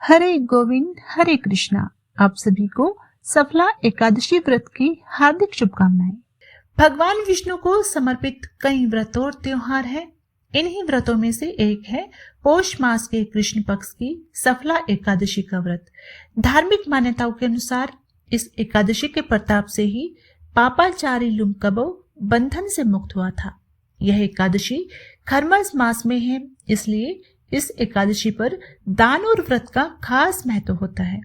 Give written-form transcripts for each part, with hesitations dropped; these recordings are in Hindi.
हरे गोविंद हरे कृष्णा। आप सभी को सफला एकादशी व्रत की हार्दिक शुभकामनाएं। भगवान विष्णु को समर्पित कई व्रत और त्योहार हैं। इन्हीं व्रतों में से एक है पौष मास के कृष्ण पक्ष की सफला एकादशी का व्रत। धार्मिक मान्यताओं के अनुसार इस एकादशी के प्रताप से ही पापाचारी लुंकबो बंधन से मुक्त हुआ था। यह एकादशी खरमास मास में है, इसलिए इस एकादशी पर दान और व्रत का खास महत्व होता है।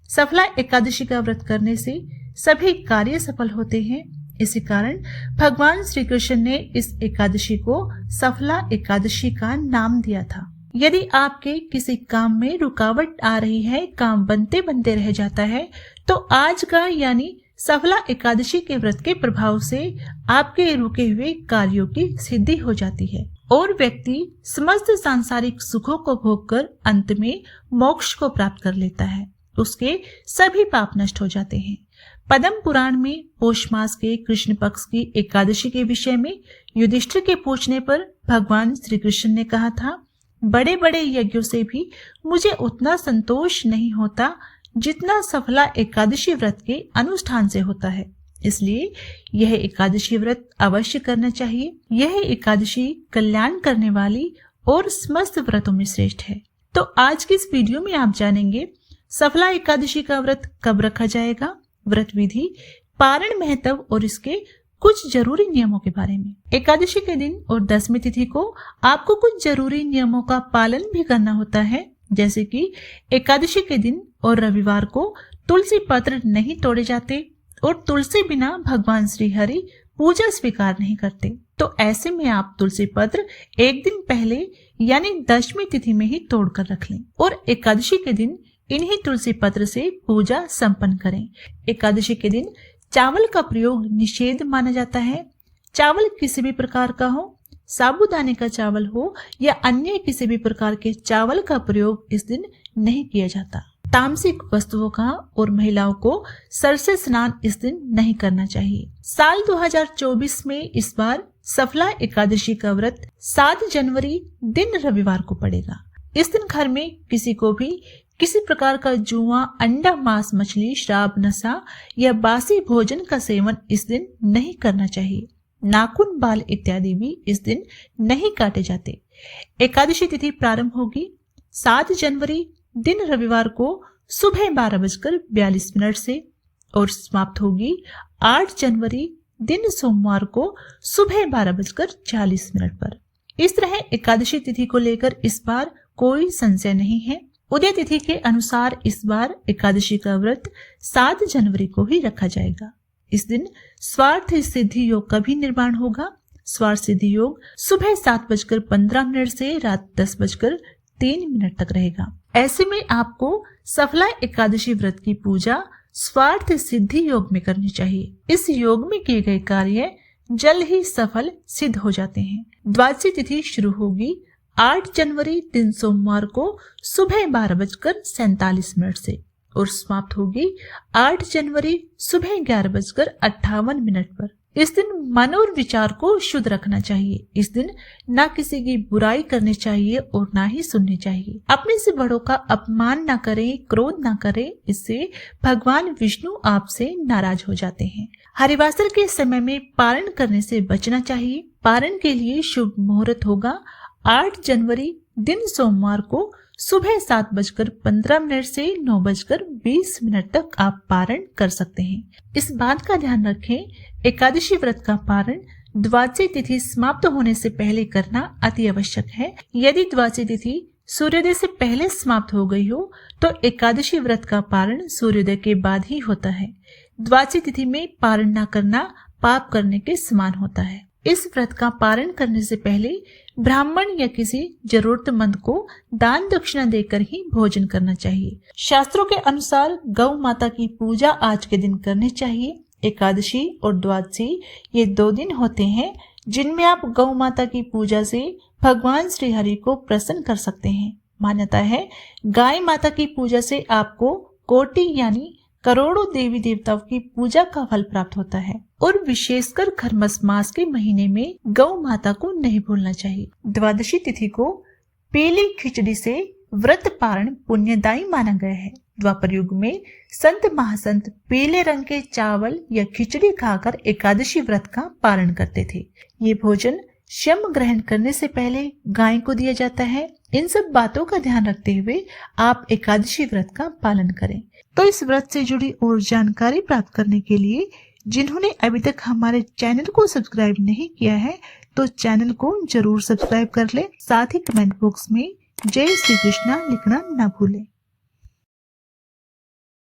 सफला एकादशी का व्रत करने से सभी कार्य सफल होते हैं। इसी कारण भगवान श्री कृष्ण ने इस एकादशी को सफला एकादशी का नाम दिया था। यदि आपके किसी काम में रुकावट आ रही है, काम बनते बनते रह जाता है, तो आज का यानी सफला एकादशी के व्रत के प्रभाव से आपके रुके हुए कार्यों की सिद्धि हो जाती है और व्यक्ति समस्त सांसारिक सुखों को भोगकर अंत में मोक्ष को प्राप्त कर लेता है। उसके सभी पाप नष्ट हो जाते हैं। पद्म पुराण में पौष मास के कृष्ण पक्ष की एकादशी के विषय में युधिष्ठिर के पूछने पर भगवान श्री कृष्ण ने कहा था, बड़े बड़े यज्ञों से भी मुझे उतना संतोष नहीं होता जितना सफला एकादशी व्रत के अनुष्ठान से होता है। इसलिए यह एकादशी व्रत अवश्य करना चाहिए। यह एकादशी कल्याण करने वाली और समस्त व्रतों में श्रेष्ठ है। तो आज की इस वीडियो में आप जानेंगे सफला एकादशी का व्रत कब रखा जाएगा, व्रत विधि, पारण महत्व और इसके कुछ जरूरी नियमों के बारे में। एकादशी के दिन और दशमी तिथि को आपको कुछ जरूरी नियमों का पालन भी करना होता है, जैसे कि एकादशी के दिन और रविवार को तुलसी पत्र नहीं तोड़े जाते और तुलसी बिना भगवान श्री हरि पूजा स्वीकार नहीं करते। तो ऐसे में आप तुलसी पत्र एक दिन पहले यानी दशमी तिथि में ही तोड़कर रख लें और एकादशी के दिन इन्हीं तुलसी पत्र से पूजा संपन्न करें। एकादशी के दिन चावल का प्रयोग निषेध माना जाता है। चावल किसी भी प्रकार का हो, साबूदाने का चावल हो या अन्य किसी भी प्रकार के चावल का प्रयोग इस दिन नहीं किया जाता। तामसिक वस्तुओं का और महिलाओं को सरसे स्नान इस दिन नहीं करना चाहिए। साल 2024 में इस बार सफला एकादशी का व्रत 7 जनवरी दिन रविवार को पड़ेगा। इस दिन घर में किसी को भी किसी प्रकार का जुआ, अंडा, मांस, मछली, शराब, नशा या बासी भोजन का सेवन इस दिन नहीं करना चाहिए। नाखून, बाल इत्यादि भी इस दिन नहीं काटे जाते। एकादशी तिथि प्रारंभ होगी 7 जनवरी दिन रविवार को सुबह 12:42 से और समाप्त होगी 8 जनवरी दिन सोमवार को सुबह 12:40 पर। इस तरह एकादशी तिथि को लेकर इस बार कोई संशय नहीं है। उदय तिथि के अनुसार इस बार एकादशी का व्रत 7 जनवरी को ही रखा जाएगा। इस दिन स्वार्थ सिद्धि योग का भी निर्माण होगा। स्वार्थ सिद्धि योग सुबह 7:15 से रात 10:03 तक रहेगा। ऐसे में आपको सफला एकादशी व्रत की पूजा स्वार्थ सिद्धि योग में करनी चाहिए। इस योग में किए गए कार्य जल्द ही सफल सिद्ध हो जाते हैं। द्वादशी तिथि शुरू होगी 8 जनवरी दिन सोमवार को सुबह 12:47 से और समाप्त होगी 8 जनवरी सुबह 11:58 पर। इस दिन मन और विचार को शुद्ध रखना चाहिए। इस दिन ना किसी की बुराई करनी चाहिए और ना ही सुननी चाहिए। अपने से बड़ों का अपमान ना करें, क्रोध ना करें, इससे भगवान विष्णु आपसे नाराज हो जाते हैं। हरिवासर के समय में पारण करने से बचना चाहिए। पारण के लिए शुभ मुहूर्त होगा 8 जनवरी दिन सोमवार को सुबह 7:15 से 9:20 तक आप पारण कर सकते हैं। इस बात का ध्यान रखें, एकादशी व्रत का पारण द्वादशी तिथि समाप्त होने से पहले करना अति आवश्यक है। यदि द्वादशी तिथि सूर्योदय से पहले समाप्त हो गई हो तो एकादशी व्रत का पारण सूर्योदय के बाद ही होता है। द्वादशी तिथि में पारण न करना पाप करने के समान होता है। इस व्रत का पारण करने से पहले ब्राह्मण या किसी जरूरतमंद को दान दक्षिणा देकर ही भोजन करना चाहिए। शास्त्रों के अनुसार गौ माता की पूजा आज के दिन करनी चाहिए। एकादशी और द्वादशी ये 2 दिन होते हैं जिनमें आप गौ माता की पूजा से भगवान श्री हरि को प्रसन्न कर सकते हैं। मान्यता है गाय माता की पूजा से आपको कोटि यानी करोड़ों देवी देवताओं की पूजा का फल प्राप्त होता है और विशेषकर खरमस मास के महीने में गौ माता को नहीं भूलना चाहिए। द्वादशी तिथि को पीली खिचड़ी से व्रत पारण पुण्यदायी माना गया है। द्वापर युग में संत महासंत पीले रंग के चावल या खिचड़ी खाकर एकादशी व्रत का पालन करते थे। ये भोजन शम ग्रहण करने से पहले गाय को दिया जाता है। इन सब बातों का ध्यान रखते हुए आप एकादशी व्रत का पालन करें। तो इस व्रत से जुड़ी और जानकारी प्राप्त करने के लिए जिन्होंने अभी तक हमारे चैनल को सब्सक्राइब नहीं किया है तो चैनल को जरूर सब्सक्राइब कर ले। साथ ही कमेंट बॉक्स में जय श्री कृष्णा लिखना ना भूलें।